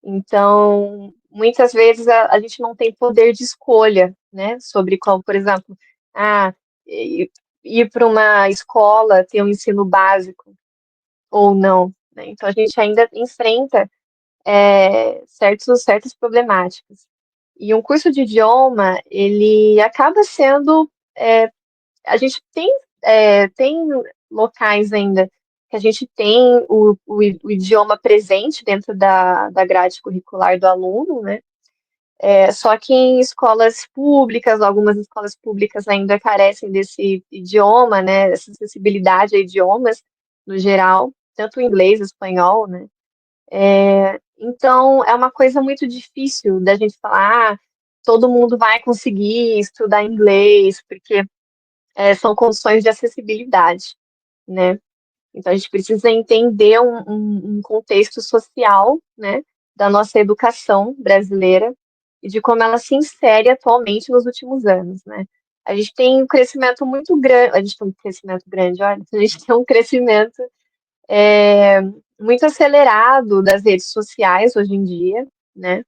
Então, muitas vezes a gente não tem poder de escolha, né? Sobre como, por exemplo, ah, ir para uma escola, ter um ensino básico ou não, né? Então, a gente ainda enfrenta certas problemáticas. E um curso de idioma, ele acaba sendo a gente tem locais ainda que a gente tem o idioma presente dentro da grade curricular do aluno, né? Só que em escolas públicas, algumas escolas públicas ainda carecem desse idioma, né? Dessa acessibilidade a idiomas no geral, tanto o inglês, o espanhol, né? Então, é uma coisa muito difícil da gente falar, todo mundo vai conseguir estudar inglês, porque são condições de acessibilidade, né? Então, a gente precisa entender um contexto social, né, da nossa educação brasileira e de como ela se insere atualmente nos últimos anos, né? A gente tem um crescimento muito grande, a gente tem um crescimento grande, olha, a gente tem um crescimento é, muito acelerado das redes sociais hoje em dia, né?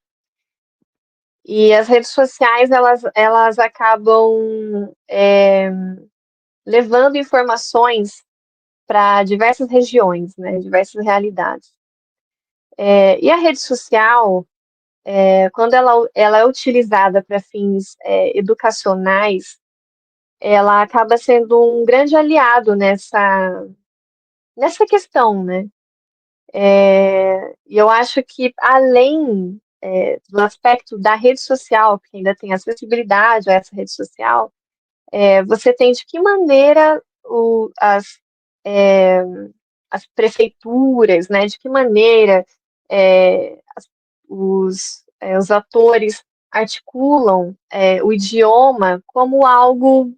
E as redes sociais, elas acabam levando informações para diversas regiões, né, diversas realidades. E a rede social, quando ela é utilizada para fins educacionais, ela acaba sendo um grande aliado nessa questão, né? E eu acho que além do aspecto da rede social, que ainda tem acessibilidade a essa rede social, você tem de que maneira é, as prefeituras, né, de que maneira os atores articulam o idioma como algo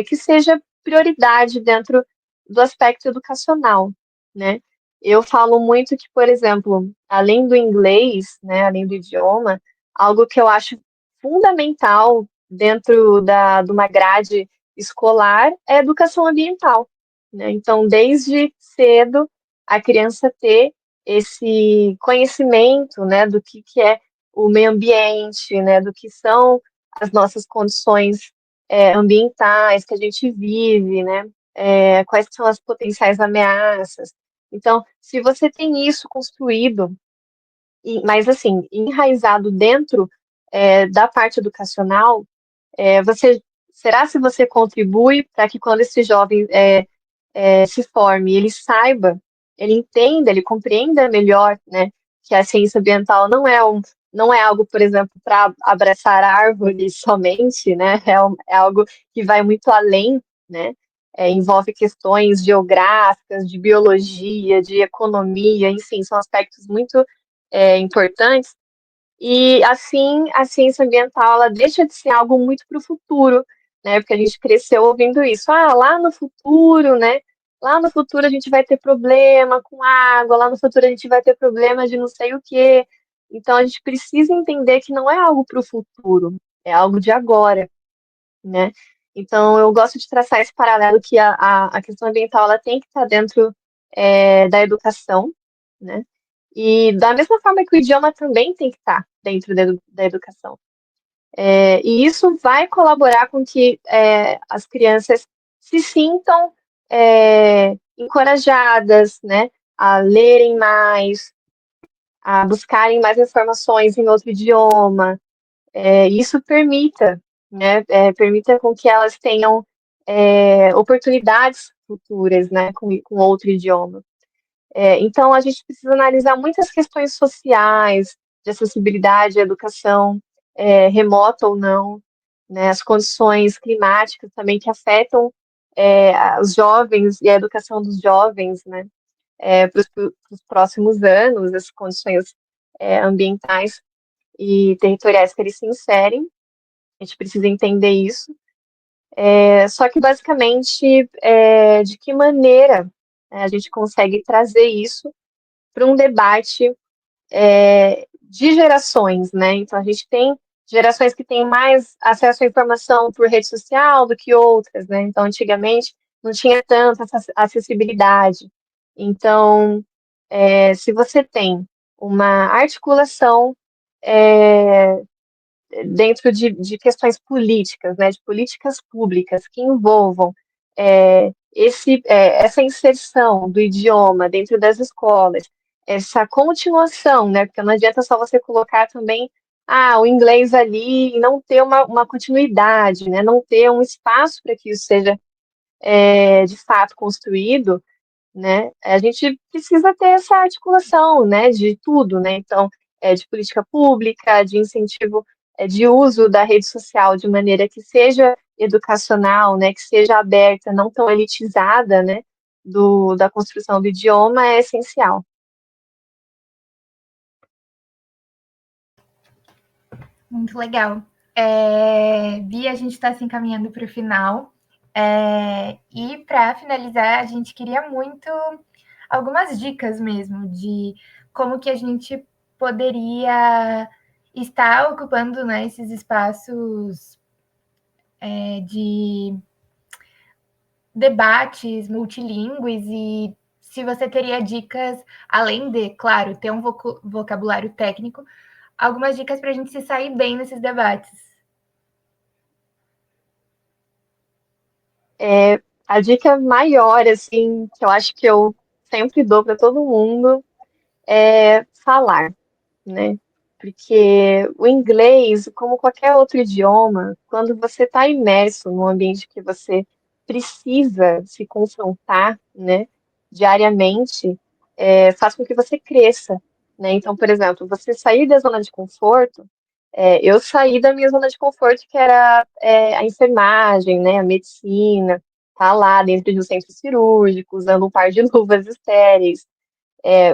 que seja prioridade dentro do aspecto educacional, né? Eu falo muito que, por exemplo, além do inglês, né, além do idioma, algo que eu acho fundamental dentro de uma grade escolar é a educação ambiental, né? Então, desde cedo, a criança ter esse conhecimento, né, do que é o meio ambiente, né, do que são as nossas condições ambientais que a gente vive, né, quais são as potenciais ameaças. Então, se você tem isso construído, mas assim, enraizado dentro da parte educacional, você será se você contribui para que quando esse jovem se forme, ele saiba, ele entenda, ele compreenda melhor, né, que a ciência ambiental não é algo, por exemplo, para abraçar árvores somente, né, é algo que vai muito além, né, envolve questões geográficas, de biologia, de economia, enfim, são aspectos muito importantes e assim, a ciência ambiental ela deixa de ser algo muito para o futuro, né? Porque a gente cresceu ouvindo isso. Ah, lá no futuro, né? Lá no futuro a gente vai ter problema com água, lá no futuro a gente vai ter problema de não sei o quê. Então a gente precisa entender que não é algo para o futuro, é algo de agora, né? Então eu gosto de traçar esse paralelo que a questão ambiental ela tem que estar dentro da educação, né? E da mesma forma que o idioma também tem que estar dentro da educação. E isso vai colaborar com que as crianças se sintam encorajadas, né, a lerem mais, a buscarem mais informações em outro idioma. Isso permita, né, permita com que elas tenham oportunidades futuras, né, com outro idioma. Então, a gente precisa analisar muitas questões sociais, de acessibilidade à educação, remota ou não, né, as condições climáticas também que afetam os jovens e a educação dos jovens, né, para os próximos anos, as condições ambientais. e territoriais que eles se inserem. A gente precisa entender isso. Só que, basicamente, de que maneira, né, a gente consegue trazer isso para um debate de gerações, né? Então, a gente tem gerações que têm mais acesso à informação por rede social do que outras, né? Então, antigamente, não tinha tanta acessibilidade. Então, se você tem uma articulação é, dentro de questões políticas, né, de políticas públicas que envolvam essa inserção do idioma dentro das escolas, essa continuação, né, porque não adianta só você colocar também o inglês ali e não ter uma continuidade, né, não ter um espaço para que isso seja de fato construído, né? A gente precisa ter essa articulação, né, de tudo, né? Então, de política pública, de incentivo, de uso da rede social de maneira que seja educacional, né, que seja aberta, não tão elitizada, né, da construção do idioma é essencial. Muito legal. Bia, a gente está se encaminhando para o final. E para finalizar, a gente queria muito algumas dicas mesmo de como que a gente poderia estar ocupando, né, esses espaços de debates multilingües e se você teria dicas, além de, claro, ter um vocabulário técnico, algumas dicas para a gente se sair bem nesses debates. A dica maior, assim, que eu acho que eu sempre dou para todo mundo é falar, né? Porque o inglês, como qualquer outro idioma, quando você está imerso num ambiente que você precisa se confrontar, né, diariamente, faz com que você cresça, né? Então, por exemplo, você sair da zona de conforto, eu saí da minha zona de conforto, que era a enfermagem, né, a medicina, tá lá dentro de um centro cirúrgico, usando um par de luvas estéreis,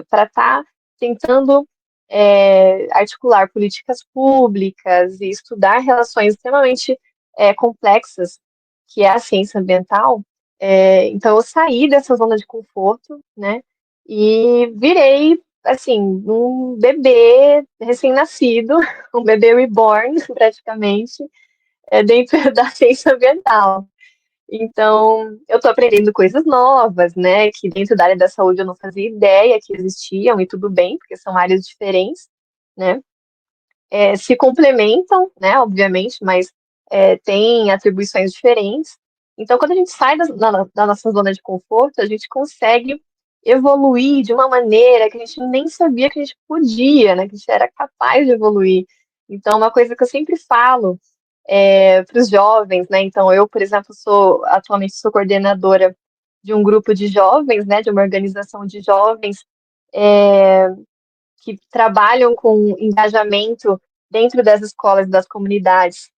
para estar tentando articular políticas públicas e estudar relações extremamente complexas, que é a ciência ambiental. Então, eu saí dessa zona de conforto, né, e virei, assim, um bebê recém-nascido, um bebê reborn, praticamente, dentro da ciência ambiental. Então, eu estou aprendendo coisas novas, né, que dentro da área da saúde eu não fazia ideia que existiam, e tudo bem, porque são áreas diferentes, né, se complementam, né, obviamente, mas têm atribuições diferentes. Então, quando a gente sai da nossa zona de conforto, a gente consegue evoluir de uma maneira que a gente nem sabia que a gente podia, né, que a gente era capaz de evoluir. Então, uma coisa que eu sempre falo para os jovens, né? Então, eu, por exemplo, atualmente sou coordenadora de um grupo de jovens, né? De uma organização de jovens que trabalham com engajamento dentro das escolas e das comunidades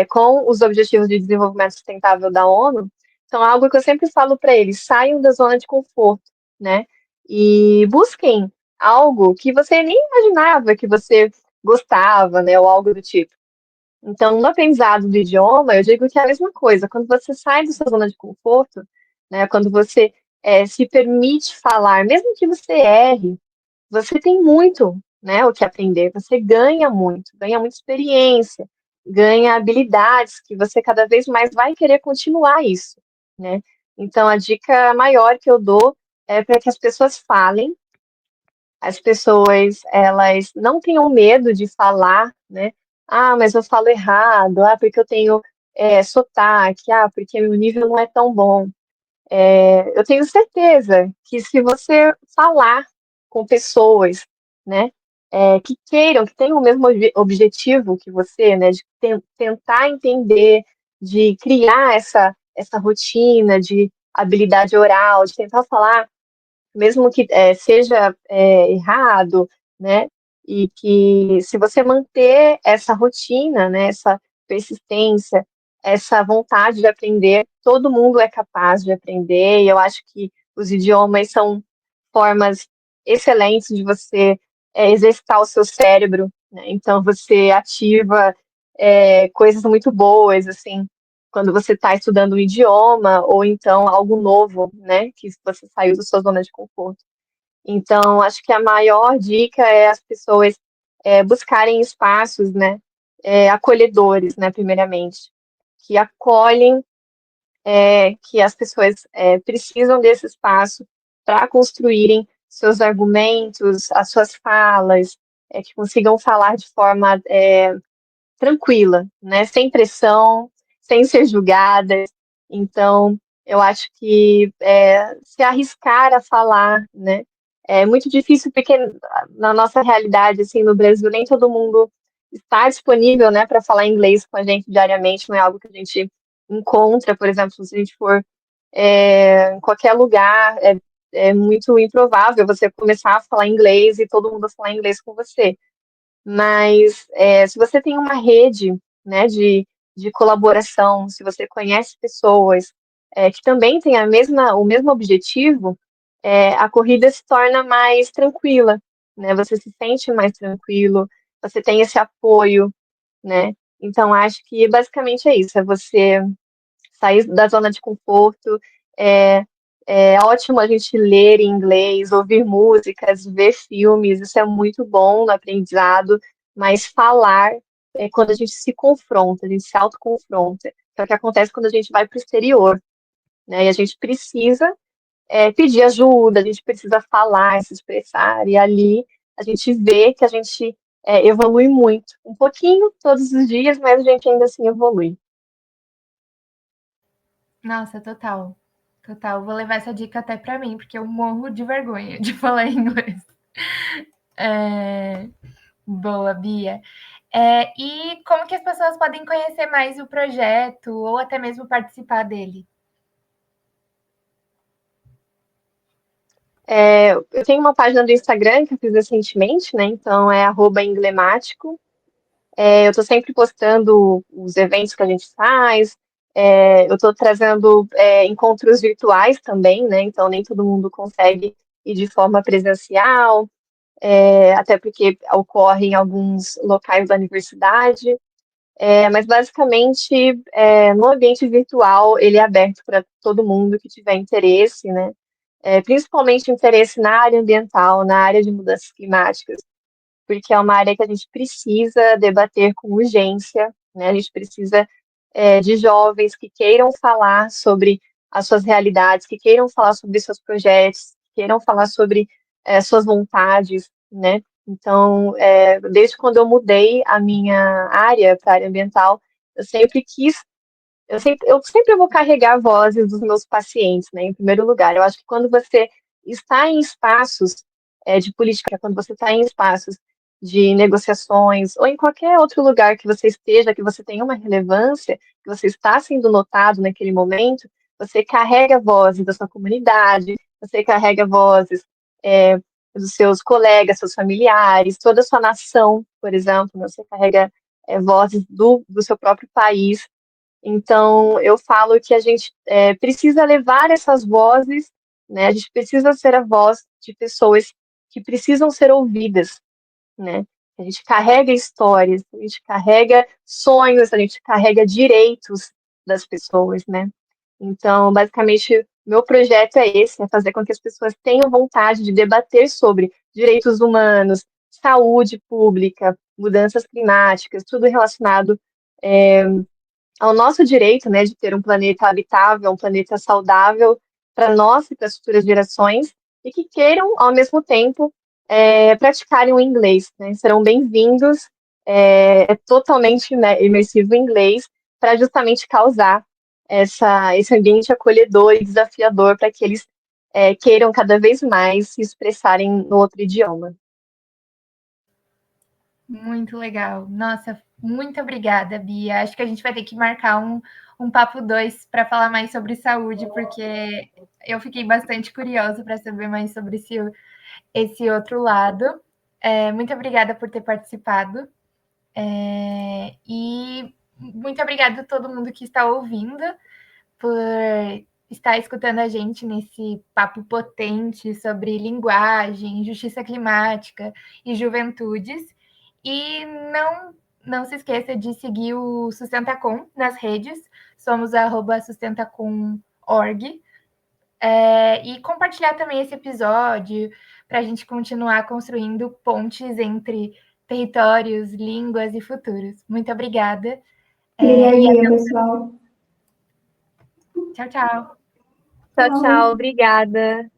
com os Objetivos de Desenvolvimento Sustentável da ONU. Então, é algo que eu sempre falo para eles: saiam da zona de conforto, né? E busquem algo que você nem imaginava que você gostava, né? Ou algo do tipo. Então, no aprendizado do idioma, eu digo que é a mesma coisa. Quando você sai da sua zona de conforto, né, quando você se permite falar, mesmo que você erre, você tem muito, né, o que aprender. Você ganha muita experiência, ganha habilidades que você cada vez mais vai querer continuar isso, né? Então, a dica maior que eu dou é para que as pessoas falem, as pessoas elas não tenham medo de falar, né? Mas eu falo errado, porque eu tenho sotaque, porque meu nível não é tão bom. Eu tenho certeza que se você falar com pessoas, né, que queiram, que tenham o mesmo objetivo que você, né, de tentar entender, de criar essa rotina de habilidade oral, de tentar falar mesmo que seja errado, né? E que se você manter essa rotina, né, essa persistência, essa vontade de aprender, todo mundo é capaz de aprender, e eu acho que os idiomas são formas excelentes de você exercitar o seu cérebro, né? Então, você ativa coisas muito boas, assim, quando você está estudando um idioma ou então algo novo, né? Que você saiu da sua zona de conforto. Então, acho que a maior dica é as pessoas buscarem espaços, né? Acolhedores, né? Primeiramente, que acolhem que as pessoas precisam desse espaço para construírem seus argumentos, as suas falas, que consigam falar de forma tranquila, né? Sem pressão, sem ser julgadas. Então, eu acho que se arriscar a falar, né? É muito difícil porque na nossa realidade, assim, no Brasil, nem todo mundo está disponível, né, para falar inglês com a gente diariamente. Não é algo que a gente encontra, por exemplo, se a gente for em qualquer lugar, é muito improvável você começar a falar inglês e todo mundo falar inglês com você. Mas se você tem uma rede, né, de colaboração, se você conhece pessoas que também têm o mesmo objetivo, a corrida se torna mais tranquila, né? Você se sente mais tranquilo, você tem esse apoio, né? Então, acho que basicamente é isso, é você sair da zona de conforto. É, é ótimo a gente ler em inglês, ouvir músicas, ver filmes, isso é muito bom no aprendizado, mas falar é quando a gente se confronta, a gente se autoconfronta, que é o que acontece quando a gente vai para o exterior, né? E a gente precisa pedir ajuda, a gente precisa falar, se expressar, e ali a gente vê que a gente evolui muito, um pouquinho todos os dias, mas a gente ainda assim evolui. Nossa, total. Total. Vou levar essa dica até para mim, porque eu morro de vergonha de falar inglês. Boa, Bia. E como que as pessoas podem conhecer mais o projeto ou até mesmo participar dele? Eu tenho uma página do Instagram que eu fiz recentemente, né? Então é @emblemático. Eu estou sempre postando os eventos que a gente faz. Eu estou trazendo encontros virtuais também, né? Então nem todo mundo consegue ir de forma presencial, até porque ocorre em alguns locais da universidade. Mas basicamente, no ambiente virtual, ele é aberto para todo mundo que tiver interesse, né? Principalmente interesse na área ambiental, na área de mudanças climáticas, porque é uma área que a gente precisa debater com urgência, né? A gente precisa de jovens que queiram falar sobre as suas realidades, que queiram falar sobre seus projetos, que queiram falar sobre suas vontades, né? Então, desde quando eu mudei a minha área para a área ambiental, eu sempre quis eu sempre vou carregar vozes dos meus pacientes, né, em primeiro lugar. Eu acho que quando você está em espaços de política, quando você está em espaços de negociações, ou em qualquer outro lugar que você esteja, que você tenha uma relevância, que você está sendo notado naquele momento, você carrega vozes da sua comunidade, você carrega vozes é, dos seus colegas, seus familiares, toda a sua nação, por exemplo, né, você carrega vozes do seu próprio país. Então, eu falo que a gente precisa levar essas vozes, né? A gente precisa ser a voz de pessoas que precisam ser ouvidas, né? A gente carrega histórias, a gente carrega sonhos, a gente carrega direitos das pessoas, né? Então, basicamente, meu projeto é esse, é fazer com que as pessoas tenham vontade de debater sobre direitos humanos, saúde pública, mudanças climáticas, tudo relacionado ao nosso direito, né, de ter um planeta habitável, um planeta saudável para nós e para as futuras gerações, e que queiram, ao mesmo tempo, praticarem o inglês, né, serão bem-vindos, totalmente imersivo em inglês, para justamente causar esse ambiente acolhedor e desafiador para que eles queiram cada vez mais se expressarem no outro idioma. Muito legal. Nossa, muito obrigada, Bia. Acho que a gente vai ter que marcar um papo 2 para falar mais sobre saúde, porque eu fiquei bastante curiosa para saber mais sobre esse outro lado. Muito obrigada por ter participado. E muito obrigada a todo mundo que está ouvindo, por estar escutando a gente nesse papo potente sobre linguagem, justiça climática e juventudes. E não se esqueça de seguir o Sustentacom nas redes, somos @sustentacom.org, e compartilhar também esse episódio para a gente continuar construindo pontes entre territórios, línguas e futuros. Muito obrigada. Obrigadinha, pessoal. Tchau, tchau. Tchau, tchau. Obrigada.